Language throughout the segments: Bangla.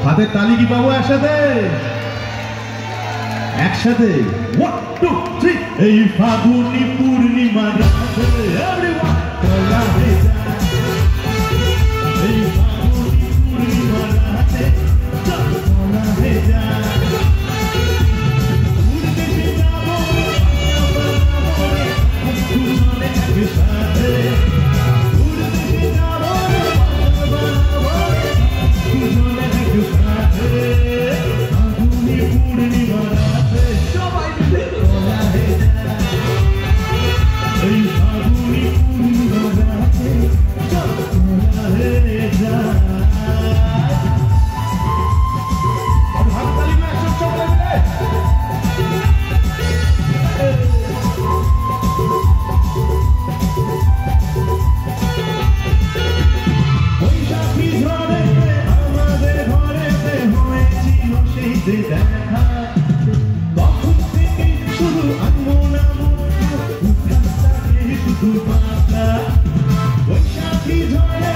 হাতের তালি কি পাবো একসাথে? একসাথে 1 2 3 এই ফাগুনি পূর্ণিমা রাতে এভরিওয়ান তোলা হয়ে যায়, এই ফাগুনি পূর্ণিমা রাতে তোলা হয়ে যায়, উড়তে যাবো দুজনে একসাথে, উড়তে যাবো দুজনে একসাথে, ফাগুনি পূর্ণিমা রাতে সবাই মিলে তোলা হয়ে যায়, এই ফাগুনি পূর্ণিমা রাতে তোলা হয়ে যায়। তখন থেকে শুধু আনমনা শুধু পাতা বৈশাখী ঝড়ে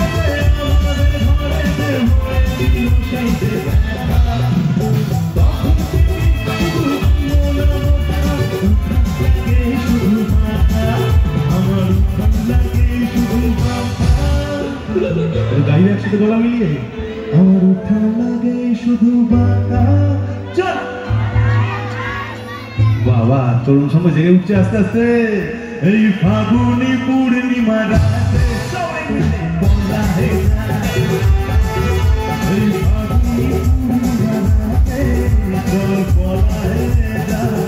আমাদের ঘরেতে হয়েছিল সেই দেখা, তখন থেকে শুধু আনমনা লাগে শুধু পাতা, আমার লাগে শুধু পাতা, গাইবে একসাথে গলা মিলিয়ে, আমার উঠা লাগে শুধু বাতা। বাবা তরুণ সঙ্গে জেগে উঠছে আস্তে আস্তে, এই ফাগুনি পূর্ণিমা রাতে সবাই মিলে বলা হয়ে যায়, এই ফাগুনি পূর্ণিমা রাতে বলা হয়ে যায়।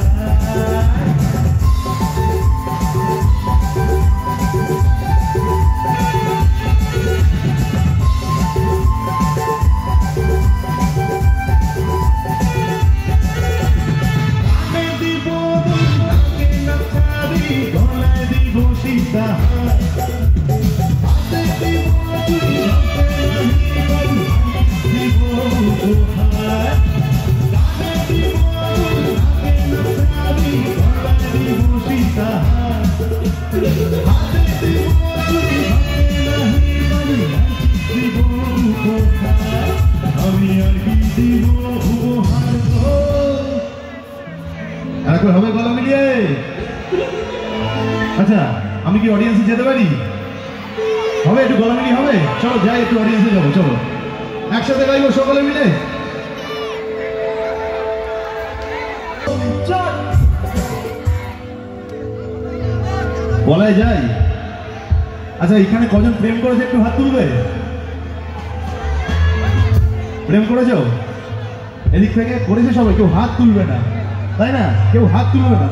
হবে গলা মিলিয়ে। আচ্ছা আমি কি অডিয়েন্সে যেতে পারি? হবে একটু গলা মিলিয়ে হবে? চলো যাই একটু অডিয়েন্সে যাবো, চলো একসাথে গাইবো সকলে মিলে। বলাই যাই। আচ্ছা এখানে কজন প্রেম করেছে একটু হাত তুলবে? প্রেম করেছ? এদিক থেকে করেছে সবাই, কেউ হাত তুলবে না তাই না? কেউ হাত তুলবে না।